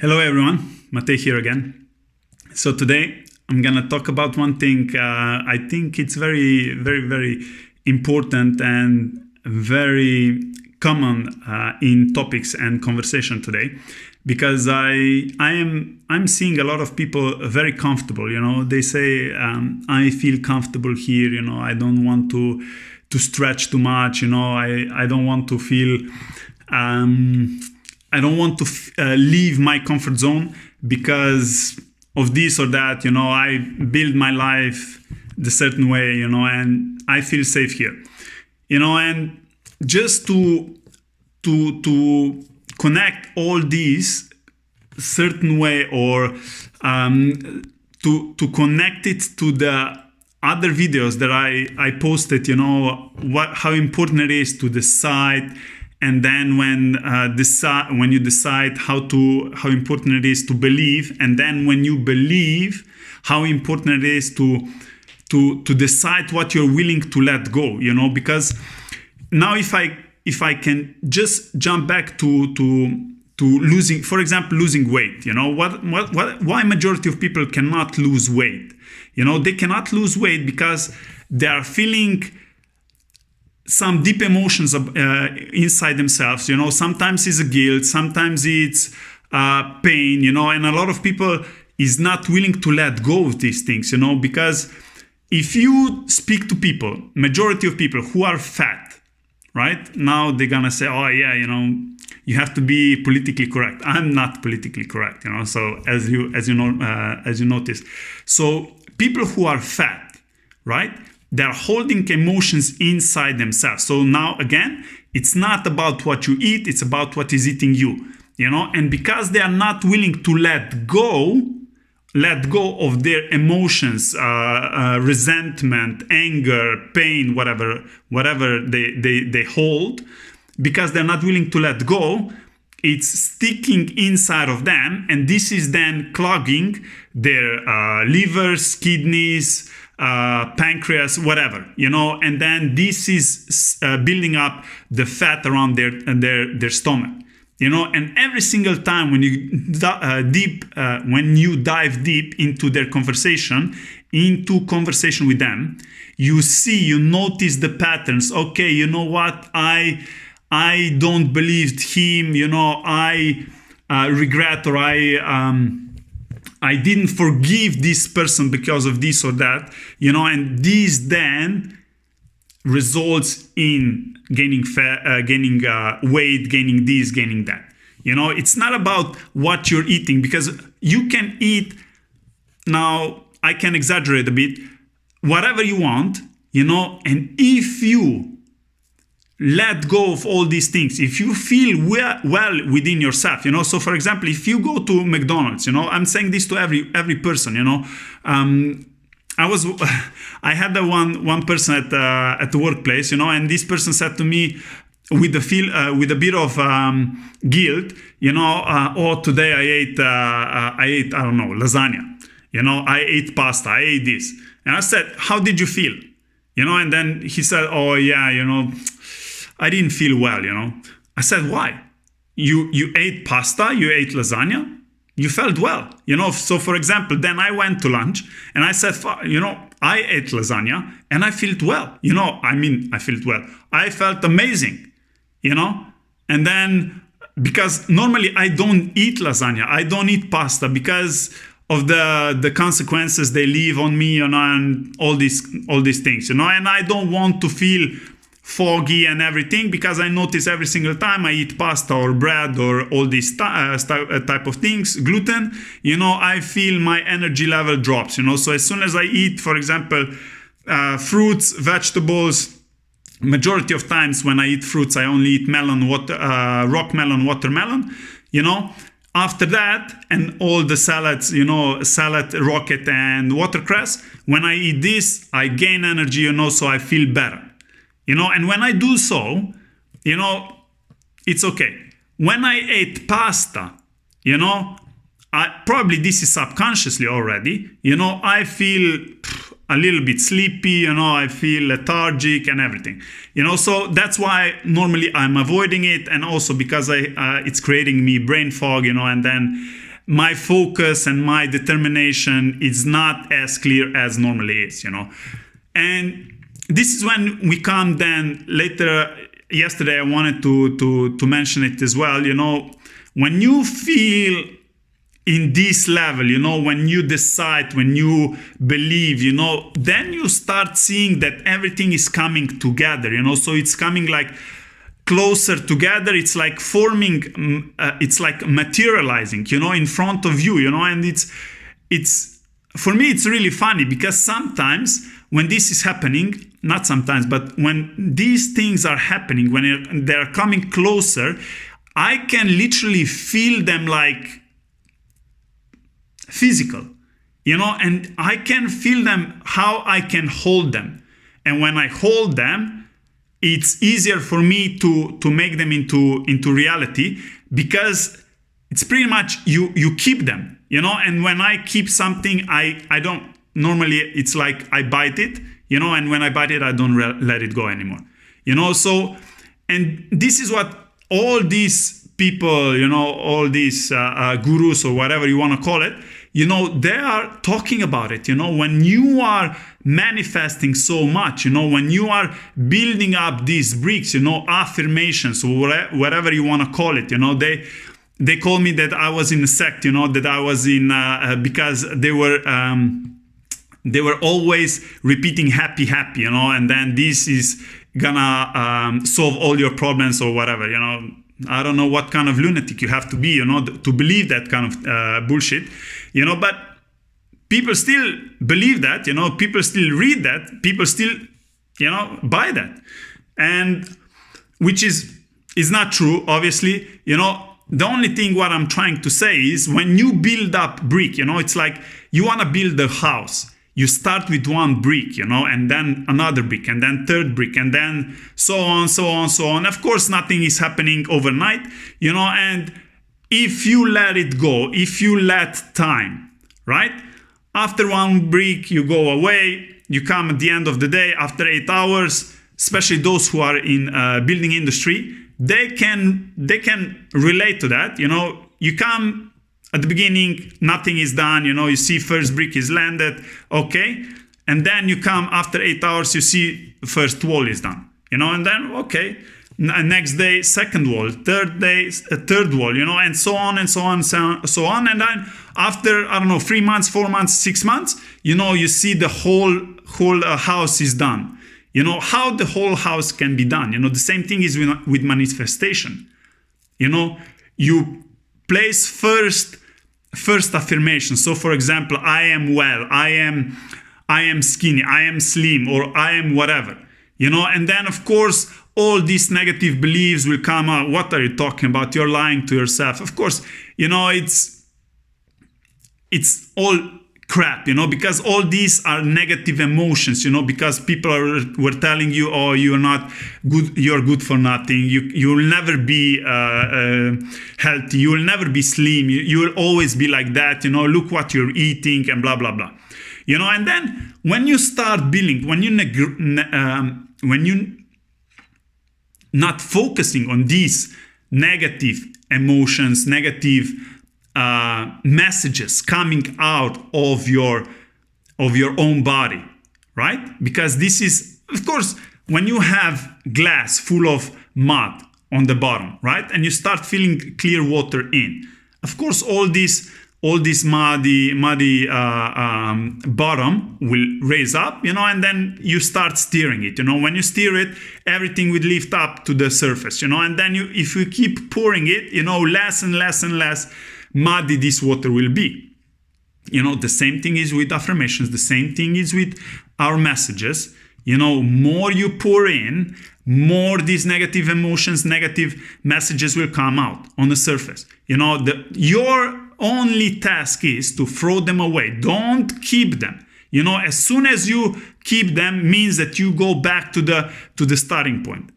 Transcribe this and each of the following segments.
Hello everyone, Matej here again. So today I'm gonna talk about one thing. I think it's very important and very common in topics and conversation today, because I'm seeing a lot of people very comfortable. You know, they say I feel comfortable here. You know, I don't want to stretch too much. You know, I don't want to feel. I don't want to leave my comfort zone because of this or that. You know, I build my life the certain way, you know, and I feel safe here. You know, and just to connect all these certain way, or to connect it to the other videos that I posted, you know, how important it is to decide. And then when you decide, how important it is to believe, and then when you believe, how important it is to decide what you're willing to let go. You know, because now if I can just jump back to losing, for example, losing weight. You know, why majority of people cannot lose weight? You know, they cannot lose weight because they are feeling some deep emotions inside themselves. You know, sometimes it's a guilt, sometimes it's pain, you know, and a lot of people is not willing to let go of these things, you know, because if you speak to people, majority of people who are fat, right now, they're gonna say, oh yeah, you know, you have to be politically correct. I'm not politically correct, you know, so as you notice. So people who are fat, right, they're holding emotions inside themselves. So now again, it's not about what you eat, it's about what is eating you, you know, and because they are not willing to let go of their emotions, resentment, anger, pain, whatever they hold, because they're not willing to let go, it's sticking inside of them, and this is then clogging their livers, kidneys, pancreas, whatever, you know, and then this is building up the fat around their stomach, you know, and every single time when you dive deep into their conversation, with them, you notice the patterns. Okay, you know what, I don't believe him, you know, I regret, or I didn't forgive this person because of this or that, you know, and this then results in gaining weight, gaining this, gaining that. You know, it's not about what you're eating, because you can eat, now I can exaggerate a bit, whatever you want, you know, and if you let go of all these things, if you feel well within yourself, you know. So for example, if you go to McDonald's, you know, I'm saying this to every person, you know, I had one person at the workplace, you know, and this person said to me with a bit of guilt, you know, oh, today I ate I don't know, lasagna, you know, I ate pasta, I ate this, and I said, how did you feel, you know? And then he said, oh yeah, you know, I didn't feel well, you know. I said, why? You ate pasta, you ate lasagna, you felt well, you know. So for example, then I went to lunch and I said, you know, I ate lasagna and I felt well, you know. I mean, I felt well. I felt amazing, you know. And then, because normally I don't eat lasagna, I don't eat pasta because of the consequences they leave on me, you know, and all these things, you know. And I don't want to feel foggy and everything, because I notice every single time I eat pasta or bread or all these type of things, gluten, you know, I feel my energy level drops, you know. So as soon as I eat, for example, fruits, vegetables, majority of times when I eat fruits, I only eat melon, rock melon, watermelon, you know. After that, and all the salads, you know, salad, rocket and watercress, when I eat this, I gain energy, you know, so I feel better. You know, and when I do so, you know, it's okay. When I ate pasta, you know, probably this is subconsciously already, you know, I feel a little bit sleepy, you know, I feel lethargic and everything, you know, so that's why normally I'm avoiding it. And also because it's creating me brain fog, you know, and then my focus and my determination is not as clear as normally is, And this is when we come then later. Yesterday, I wanted to mention it as well. When you feel in this level, when you decide, when you believe, then you start seeing that everything is coming together, so it's coming like closer together. It's like forming, it's like materializing, in front of you, and it's for me, it's really funny because sometimes when this is happening, not sometimes, but when these things are happening, when they're coming closer, I can literally feel them like physical, and I can feel them, how I can hold them. And when I hold them, it's easier for me to make them into reality, because it's pretty much you keep them, and when I keep something, I don't, normally it's like I bite it, and when I bite it, I don't let it go anymore, so, and this is what all these people, all these gurus or whatever you want to call it, they are talking about it. When you are manifesting so much, when you are building up these bricks, affirmations, or whatever you want to call it, they call me that I was in a sect, that I was in, because they were always repeating happy, and then this is gonna solve all your problems or whatever, I don't know what kind of lunatic you have to be, to believe that kind of bullshit, but people still believe that, people still read that, people still, buy that. And which is not true, obviously, the only thing what I'm trying to say is when you build up brick, it's like you want to build a house. You start with one brick, and then another brick, and then third brick, and then so on, so on, so on. Of course, nothing is happening overnight, and if you let it go, if you let time, right? After one brick, you go away, you come at the end of the day, after 8 hours, especially those who are in building industry, they can relate to that, you come at the beginning, nothing is done, you see first brick is landed, okay, and then you come after 8 hours, you see first wall is done, and then, okay, next day, second wall, third day, third wall, and so on, and so on, so on, and then after, I don't know, 3 months, 4 months, 6 months, you see the whole house is done. How the whole house can be done, the same thing is with manifestation, you place first affirmation. So for example, I am well, I am skinny, I am slim, or I am whatever, and then of course all these negative beliefs will come out. What are you talking about? You're lying to yourself. Of course, it's all crap, because all these are negative emotions, because people were telling you, oh, you're not good, you're good for nothing, you'll never be healthy, you will never be slim, you will always be like that, look what you're eating, and blah, blah, blah. And then when you start building, when you not focusing on these negative emotions, negative messages coming out of your own body, right? Because this is, of course, when you have glass full of mud on the bottom, right? And you start feeling clear water in. Of course, all this muddy bottom will raise up, and then you start stirring it. When you stir it, everything will lift up to the surface, and then if you keep pouring it, less and less and less muddy this water will be. The same thing is with affirmations. The same thing is with our messages. More you pour in, more these negative emotions, negative messages will come out on the surface. Your only task is to throw them away. Don't keep them. As soon as you keep them means that you go back to the starting point.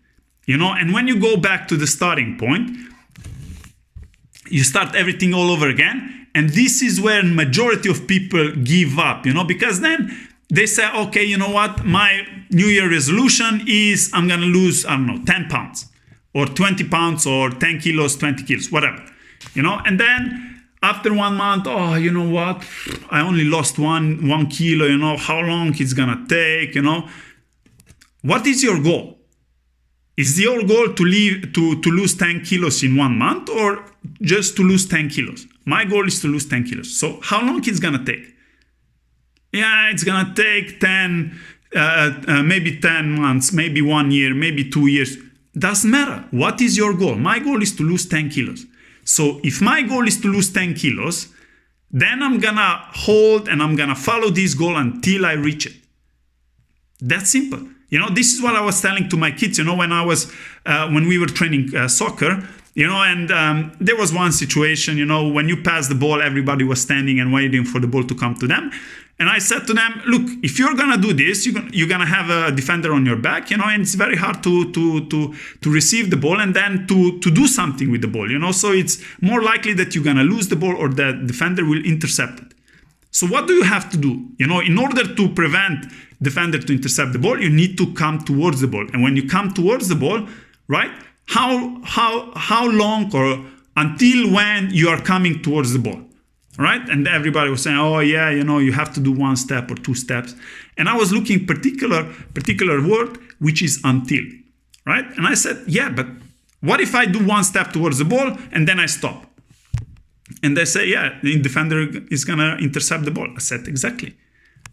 And when you go back to the starting point, you start everything all over again. And this is where majority of people give up, because then they say, okay, you know what? My New Year resolution is I'm going to lose, 10 pounds or 20 pounds or 10 kilos, 20 kilos, whatever, and then After 1 month, oh, you know what? I only lost one kilo, you know, how long it's gonna take, you know? What is your goal? Is your goal to lose 10 kilos in 1 month or just to lose 10 kilos? My goal is to lose 10 kilos. So how long it's gonna take? Yeah, it's gonna take maybe 10 months, maybe 1 year, maybe 2 years. Doesn't matter. What is your goal? My goal is to lose 10 kilos. So if my goal is to lose 10 kilos, then I'm gonna hold and I'm gonna follow this goal until I reach it. That's simple. You know, this is what I was telling to my kids, you know, when we were training soccer, you know, and there was one situation, you know, when you pass the ball, everybody was standing and waiting for the ball to come to them. And I said to them, look, if you're going to do this, you're going to have a defender on your back, you know, and it's very hard to receive the ball and then to do something with the ball, you know. So it's more likely that you're going to lose the ball or the defender will intercept it. So what do you have to do? You know, in order to prevent defender to intercept the ball, you need to come towards the ball. And when you come towards the ball, right, how long or until when you are coming towards the ball? Right? And everybody was saying, oh yeah, you know, you have to do 1 step or 2 steps. And I was looking particular word, which is until, right? And I said, yeah, but what if I do 1 step towards the ball and then I stop? And they say, yeah, the defender is going to intercept the ball. I said, exactly.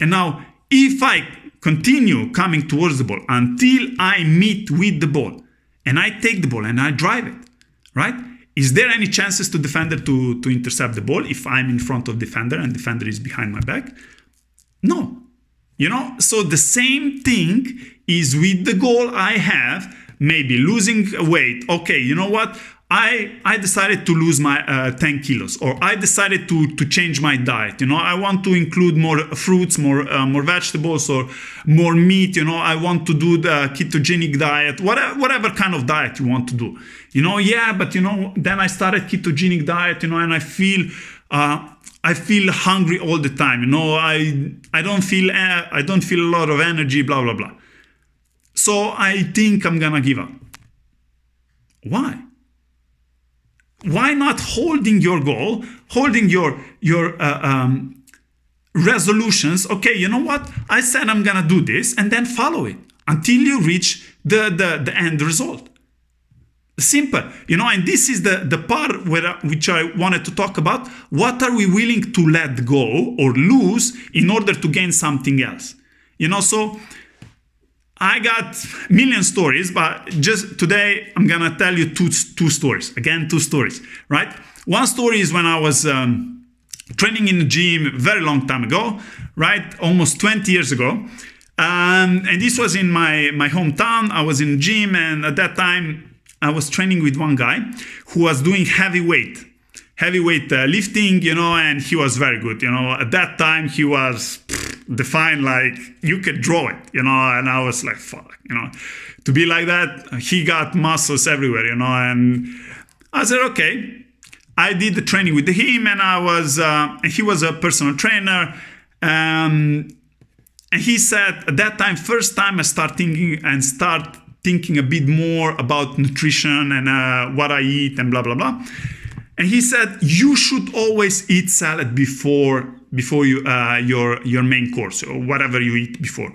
And now, if I continue coming towards the ball until I meet with the ball and I take the ball and I drive it, right? Is there any chances to defender to intercept the ball if I'm in front of defender and defender is behind my back? No. You know, so the same thing is with the goal I have, maybe losing weight. Okay, you know what? I decided to lose my 10 kilos, or I decided to change my diet. You know, I want to include more fruits, more vegetables, or more meat. You know, I want to do the ketogenic diet, whatever kind of diet you want to do. You know, yeah, but you know, then I started ketogenic diet. You know, and I feel hungry all the time. You know, I don't feel a lot of energy. Blah blah blah. So I think I'm gonna give up. Why? Why not holding your goal, holding your resolutions? Okay, you know what? I said I'm gonna do this, and then follow it until you reach the end result. Simple, you know. And this is the part which I wanted to talk about. What are we willing to let go or lose in order to gain something else? You know, so I got a million stories, but just today I'm gonna tell you two stories. Again, 2 stories, right? One story is when I was training in the gym a very long time ago, right? Almost 20 years ago. And this was in my hometown. I was in the gym, and at that time I was training with one guy who was doing heavyweight lifting, you know, and he was very good. You know, at that time he was defined like you could draw it, you know, and I was like, fuck, you know, to be like that. He got muscles everywhere, you know, and I said, okay. I did the training with him, and he was a personal trainer, and he said at that time, first time I start thinking a bit more about nutrition and what I eat and blah blah blah. And he said, you should always eat salad before your main course or whatever you eat before.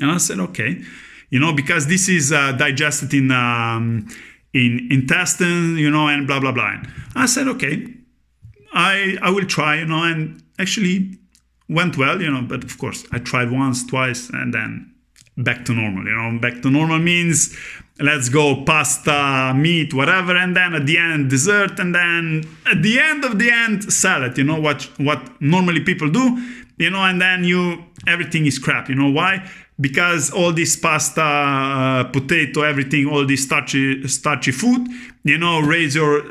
And I said, okay, you know, because this is digested in intestine, you know, and blah blah blah. And I said, okay, I will try, you know, and actually went well, you know. But of course, I tried once, twice, and then back to normal. You know, back to normal means let's go pasta, meat, whatever, and then at the end dessert, and then at the end salad. You know what normally people do, you know, and then everything is crap. You know why? Because all this pasta, potato, everything, all this starchy food, you know, raise your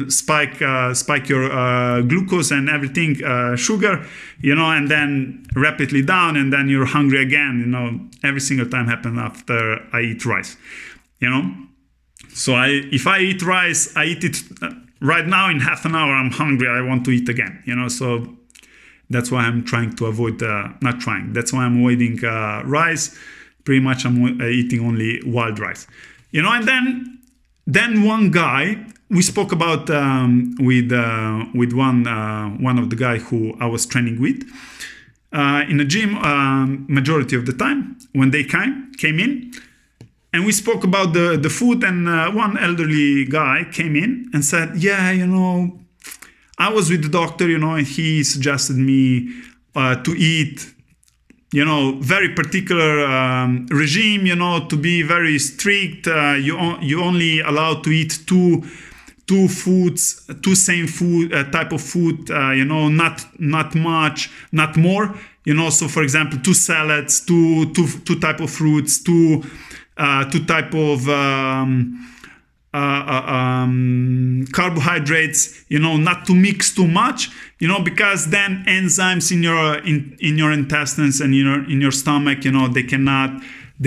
spike your glucose and everything, sugar, you know, and then rapidly down, and then you're hungry again. You know, every single time happens after I eat rice, you know. So if I eat rice, I eat it right now. In half an hour, I'm hungry. I want to eat again, you know. So that's why I'm trying to avoid, that's why I'm avoiding rice. Pretty much I'm eating only wild rice. You know, and then one guy we spoke about with one of the guy who I was training with in a gym. Majority of the time when they came in, and we spoke about the food. And one elderly guy came in and said, "Yeah, I was with the doctor, and he suggested me to eat." Very particular regime, to be very strict. You only allowed to eat two foods, two same food type of food. Not much, not more. So for example, 2 salads, two type of fruits, two type of carbohydrates. Not to mix too much. Because then enzymes in your intestines and in your stomach, they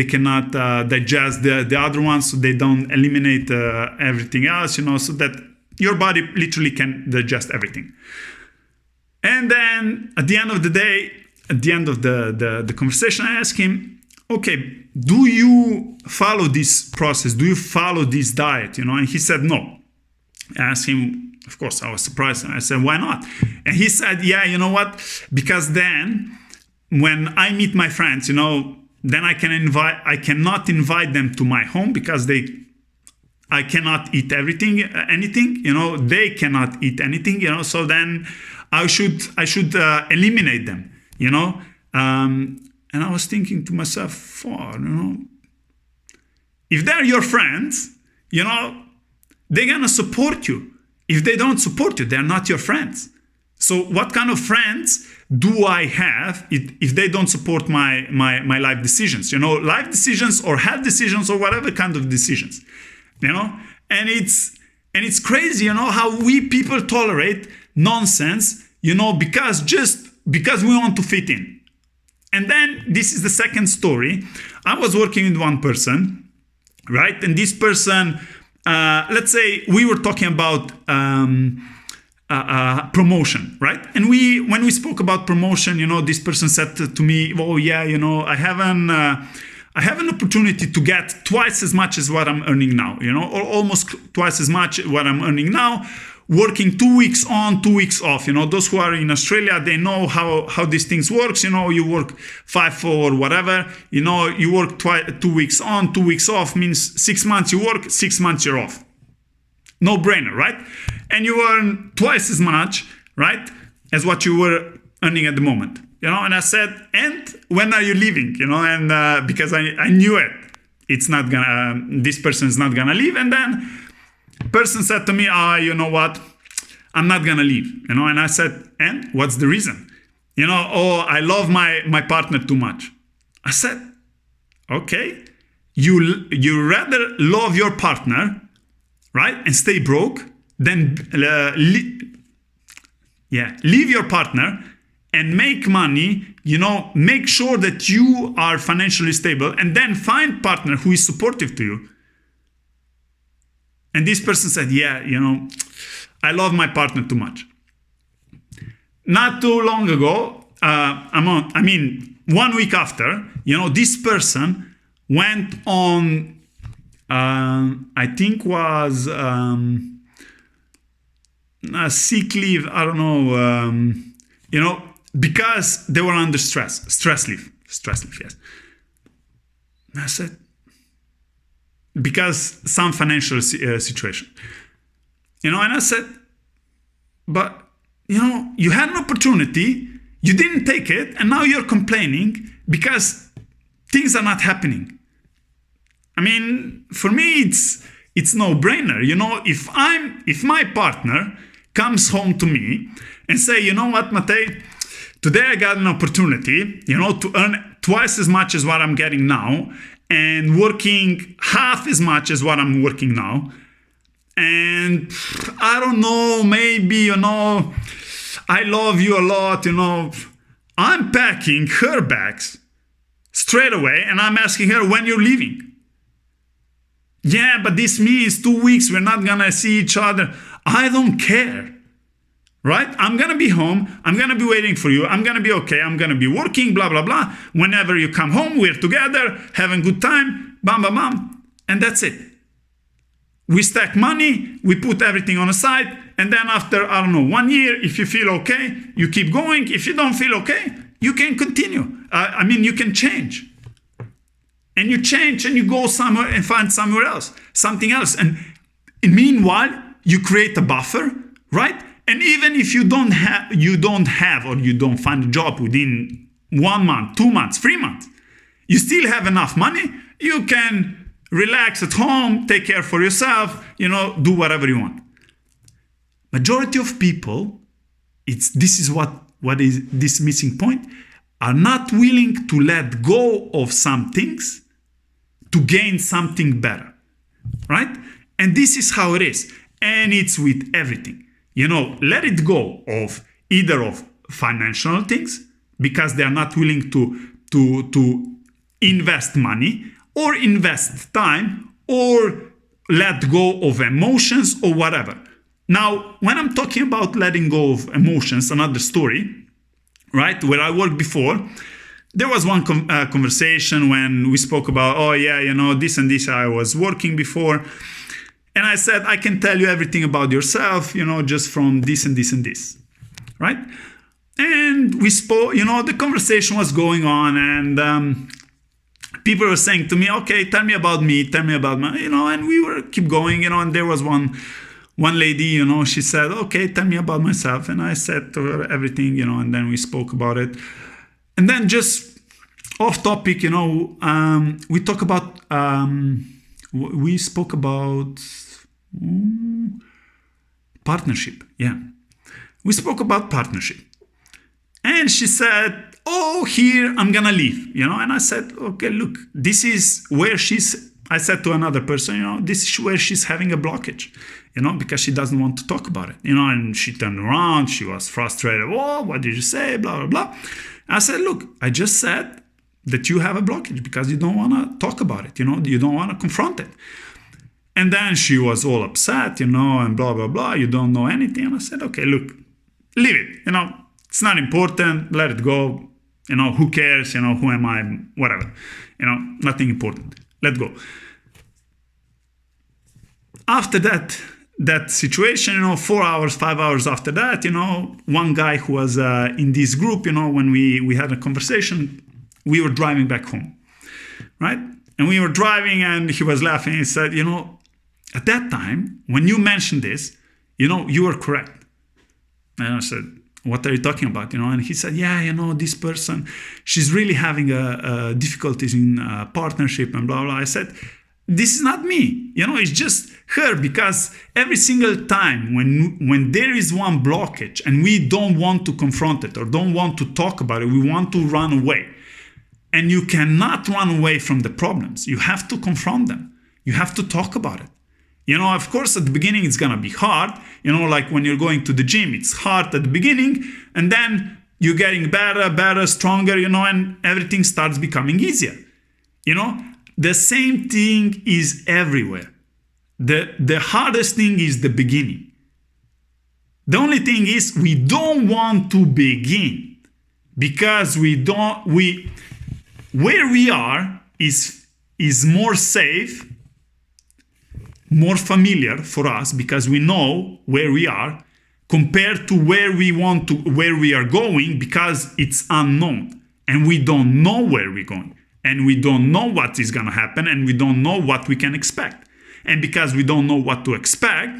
cannot digest the other ones, so they don't eliminate everything else, so that your body literally can digest everything. And then at the end of the day, at the end of the conversation, I asked him, okay, do you follow this process? Do you follow this diet? And he said no. I asked him. Of course, I was surprised. And I said, why not? And he said, yeah, you know what? Because then when I meet my friends, then I cannot invite them to my home because I cannot eat anything, they cannot eat anything, so then I should eliminate them, and I was thinking to myself, if they're your friends, they're going to support you. If they don't support you, they're not your friends. So what kind of friends do I have if they don't support my life decisions? Life decisions or health decisions or whatever kind of decisions. And it's crazy, how we people tolerate nonsense, because we want to fit in. And then this is the second story. I was working with one person, right? And this person, let's say we were talking about promotion, right? And when we spoke about promotion, this person said to me, "Oh yeah, I have an opportunity to get twice as much as what I'm earning now, or almost twice as much what I'm earning now, working 2 weeks on, 2 weeks off. Those who are in Australia, they know how these things works. You work 5 or whatever. You work 2 weeks on, 2 weeks off means 6 months you work, 6 months you're off. No brainer, right? And you earn twice as much, right, as what you were earning at the moment. And I said, and when are you leaving? And because I knew it, it's not gonna. This person is not gonna leave, and then." Person said to me, you know what? I'm not gonna leave. And I said, and what's the reason? I love my partner too much. I said, okay, you rather love your partner, right, and stay broke, than leave your partner and make money. Make sure that you are financially stable, and then find partner who is supportive to you. And this person said, yeah, I love my partner too much. Not too long ago, 1 week after, this person went on, I think was a sick leave, I don't know, because they were under stress leave, yes. And I said, because some financial situation, and I said, but you had an opportunity, you didn't take it, and now you're complaining because things are not happening. For me, it's no brainer. If my partner comes home to me and say, you know what, Matej, today I got an opportunity, to earn twice as much as what I'm getting now, and working half as much as what I'm working now. And I don't know, maybe, I love you a lot, I'm packing her bags straight away, and I'm asking her, when you're leaving? Yeah, but this means 2 weeks, we're not gonna see each other. I don't care. Right? I'm going to be home. I'm going to be waiting for you. I'm going to be okay. I'm going to be working, blah, blah, blah. Whenever you come home, we're together, having good time, bam, bam, bam. And that's it. We stack money, we put everything on a side, and then after, I don't know, 1 year, if you feel okay, you keep going. If you don't feel okay, you can continue. You can change. And you change and you go somewhere and find somewhere else, something else. And meanwhile, you create a buffer, right? And even if you don't have or you don't find a job within 1 month, 2 months, 3 months, you still have enough money. You can relax at home, take care for yourself, do whatever you want. Majority of people, this is what is this missing point, are not willing to let go of some things to gain something better, right? And this is how it is. And it's with everything. Let it go of either of financial things because they are not willing to invest money or invest time or let go of emotions or whatever. Now, when I'm talking about letting go of emotions, another story, right, where I worked before, there was one conversation when we spoke about, this and this I was working before. And I said, I can tell you everything about yourself, just from this and this and this, right? And we spoke, the conversation was going on and people were saying to me, okay, tell me about me, and we were keep going, and there was one lady, she said, okay, tell me about myself. And I said to her everything, and then we spoke about it. And then just off topic, we spoke about partnership. Yeah. We spoke about partnership. And she said, here I'm going to leave, and I said, okay, look, this is where I said to another person, this is where she's having a blockage, because she doesn't want to talk about it, and she turned around, she was frustrated. What did you say? Blah, blah, blah. I said, look, I just said that you have a blockage because you don't want to talk about it, you don't want to confront it. And then she was all upset, and blah, blah, blah, you don't know anything. And I said, okay, look, leave it, it's not important, let it go, who cares, who am I, whatever, nothing important, let go. After that situation, 4 hours, 5 hours after that, one guy who was in this group, when we had a conversation, we were driving back home, right? And we were driving and he was laughing. He said, at that time, when you mentioned this, you were correct. And I said, what are you talking about? And he said, this person, she's really having difficulties in partnership and blah, blah. I said, this is not me, it's just her, because every single time when there is one blockage and we don't want to confront it or don't want to talk about it, we want to run away. And you cannot run away from the problems. You have to confront them. You have to talk about it. Of course, at the beginning, it's going to be hard. Like when you're going to the gym, it's hard at the beginning. And then you're getting better, stronger, and everything starts becoming easier. The same thing is everywhere. The hardest thing is the beginning. The only thing is we don't want to begin because where we are is more safe, more familiar for us because we know where we are compared to where we are going because it's unknown and we don't know where we're going and we don't know what is going to happen and we don't know what we can expect. And because we don't know what to expect,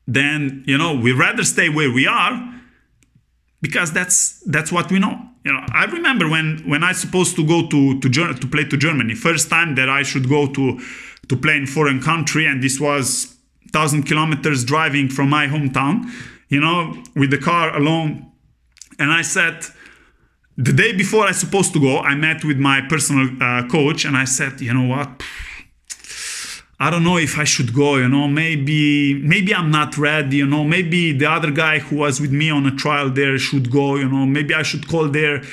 then, we'd rather stay where we are because that's what we know. I remember when I supposed to go to play to Germany, first time that I should go to play in foreign country, and this was 1,000 kilometers driving from my hometown, with the car alone. And I said, the day before I supposed to go, I met with my personal coach, and I said, what? I don't know if I should go, maybe I'm not ready, maybe the other guy who was with me on a trial there should go, maybe I should call them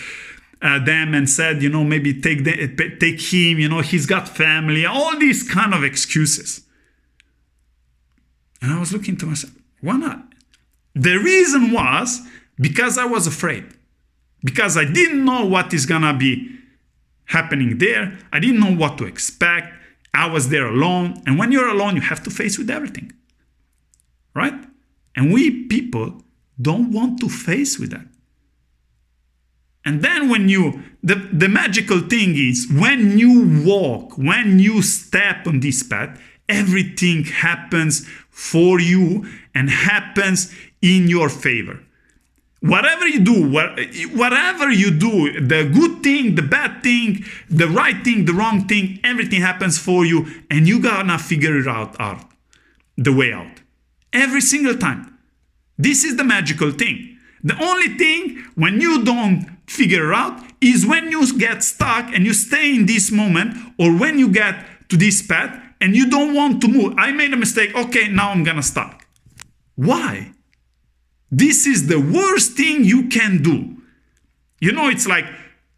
and said, maybe take him, he's got family, all these kind of excuses. And I was looking to myself, why not? The reason was because I was afraid, because I didn't know what is gonna be happening there. I didn't know what to expect. I was there alone. And when you're alone, you have to face with everything, right? And we people don't want to face with that. And then when the magical thing is when you walk, when you step on this path, everything happens for you and happens in your favor. Whatever you do, the good thing, the bad thing, the right thing, the wrong thing, everything happens for you, and you gotta figure it out the way out. Every single time. This is the magical thing. The only thing when you don't figure it out is when you get stuck and you stay in this moment, or when you get to this path and you don't want to move. I made a mistake. Okay, now I'm gonna stop. Why? This is the worst thing you can do. You know, it's like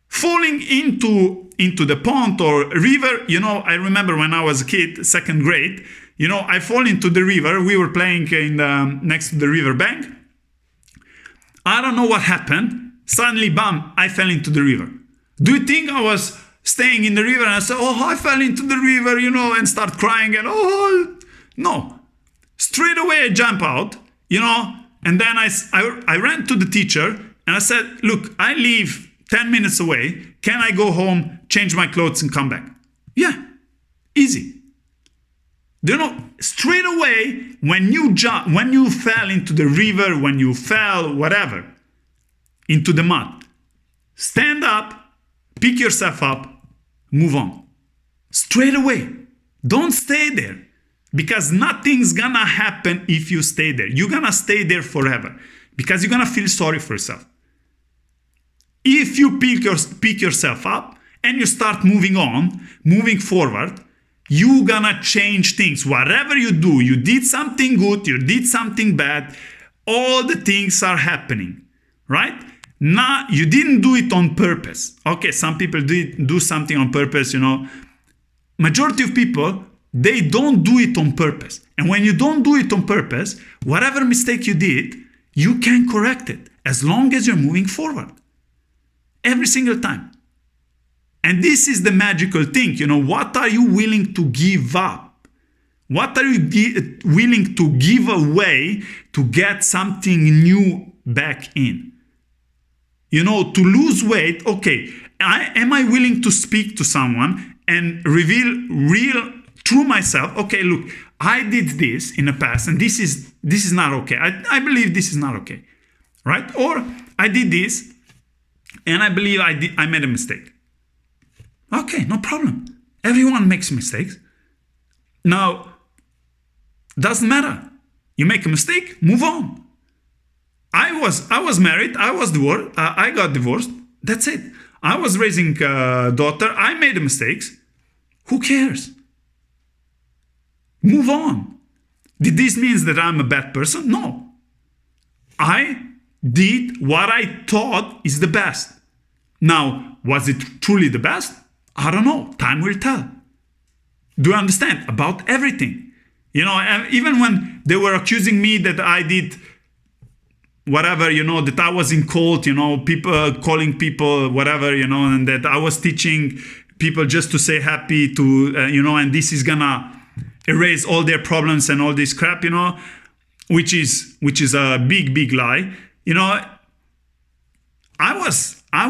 falling into the pond or river. You know, I remember when I was a kid, second grade, you know, I fall into the river. We were playing next to the river bank. I don't know what happened. Suddenly, bam, I fell into the river. Do you think I was staying in the river and I said, oh, I fell into the river, you know, and start crying and oh, no. Straight away I jump out, you know, and then I ran to the teacher and I said, look, I live 10 minutes away. Can I go home, change my clothes and come back? Yeah, easy. You know, straight away, when you fell into the river, when you fell, whatever, into the mud, stand up, pick yourself up, move on. Straight away. Don't stay there. Because nothing's gonna happen if you stay there. You're gonna stay there forever. Because you're gonna feel sorry for yourself. If you pick yourself up and you start moving on, moving forward, you're gonna change things. Whatever you do, you did something good, you did something bad, all the things are happening, right? Now, you didn't do it on purpose. Okay, some people do something on purpose, you know. Majority of people, they don't do it on purpose. And when you don't do it on purpose, whatever mistake you did, you can correct it as long as you're moving forward. Every single time. And this is the magical thing, you know, what are you willing to give up? What are you willing to give away to get something new back in? You know, to lose weight, okay, am I willing to speak to someone and reveal real through myself, okay, look, I did this in the past and this is not okay. I believe this is not okay, right? Or I did this and I believe I made a mistake. Okay, no problem. Everyone makes mistakes. Now, doesn't matter. You make a mistake, move on. I was married, I was divorced, I got divorced. That's it. I was raising a daughter, I made mistakes. Who cares? Move on. Did this mean that I'm a bad person? No. I did what I thought is the best. Now, was it truly the best? I don't know. Time will tell. Do you understand? About everything. You know, even when they were accusing me that I did whatever, you know, that I was in cult, you know, people calling people whatever, you know, and that I was teaching people just to say happy to, you know, and this is gonna erase all their problems and all this crap, you know, which is a big lie. You know, I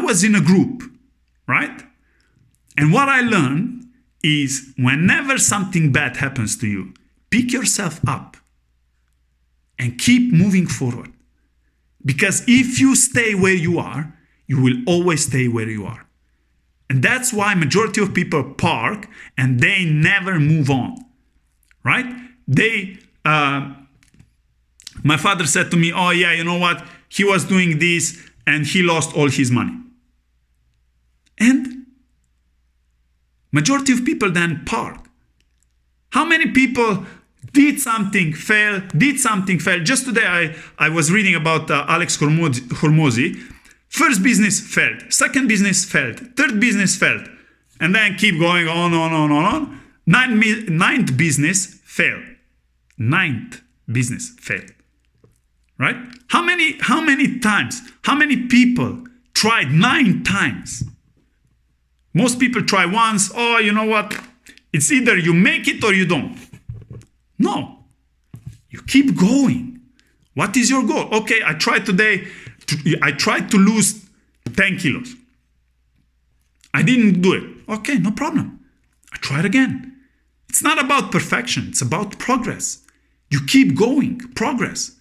was in a group, right? And what I learned is whenever something bad happens to you, pick yourself up and keep moving forward. Because if you stay where you are, you will always stay where you are. And that's why majority of people park and they never move on. Right? My father said to me, oh yeah, you know what? He was doing this and he lost all his money. And majority of people then park. How many people did something, fail? Just today I was reading about Alex Hormozi. First business failed. Second business failed. Third business failed. And then keep going on. Ninth business failed. Ninth business failed. Right? How many times? How many people tried 9 times? Most people try once. Oh, you know what? It's either you make it or you don't. No, you keep going. What is your goal? Okay, I tried today, I tried to lose 10 kilos. I didn't do it. Okay, no problem. I try it again. It's not about perfection. It's about progress. You keep going, progress.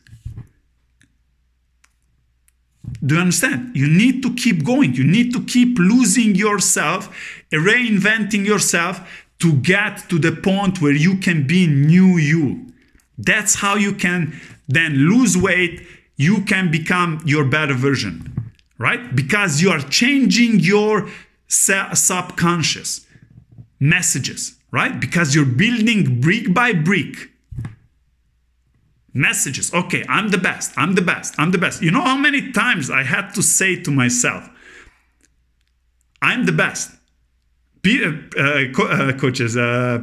Do you understand? You need to keep going. You need to keep losing yourself, reinventing yourself to get to the point where you can be new you. That's how you can then lose weight. You can become your better version, right? Because you are changing your subconscious messages, right? Because you're building brick by brick messages. Okay, I'm the best, I'm the best, I'm the best. You know how many times I had to say to myself, I'm the best. Coaches,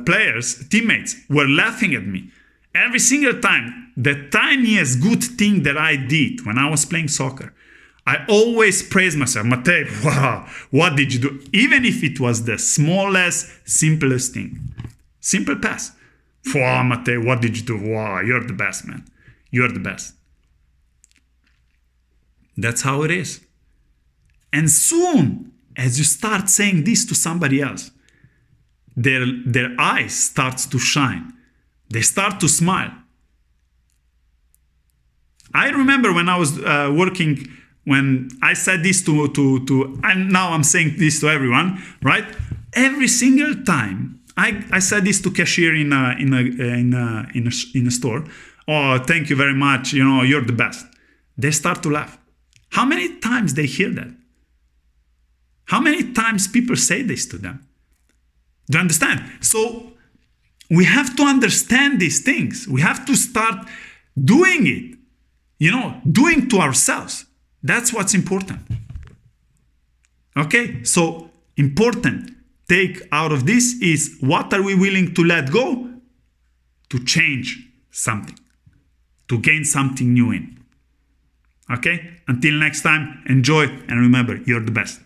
players, teammates were laughing at me. Every single time, the tiniest good thing that I did when I was playing soccer, I always praise myself. Matej, wow, what did you do? Even if it was the smallest, simplest thing. Simple pass. Wow, Matej, what did you do? Wow, you're the best, man. You're the best. That's how it is. And soon, as you start saying this to somebody else, their eyes starts to shine. They start to smile. I remember when I was working, when I said this and now I'm saying this to everyone, right? Every single time I said this to cashier in a store. Oh, thank you very much. You know, you're the best. They start to laugh. How many times they hear that? How many times people say this to them? Do you understand? So we have to understand these things. We have to start doing it. You know, doing to ourselves. That's what's important. Okay? So important take out of this is, what are we willing to let go to change something, to gain something new in. Okay? Until next time, enjoy and remember, you're the best.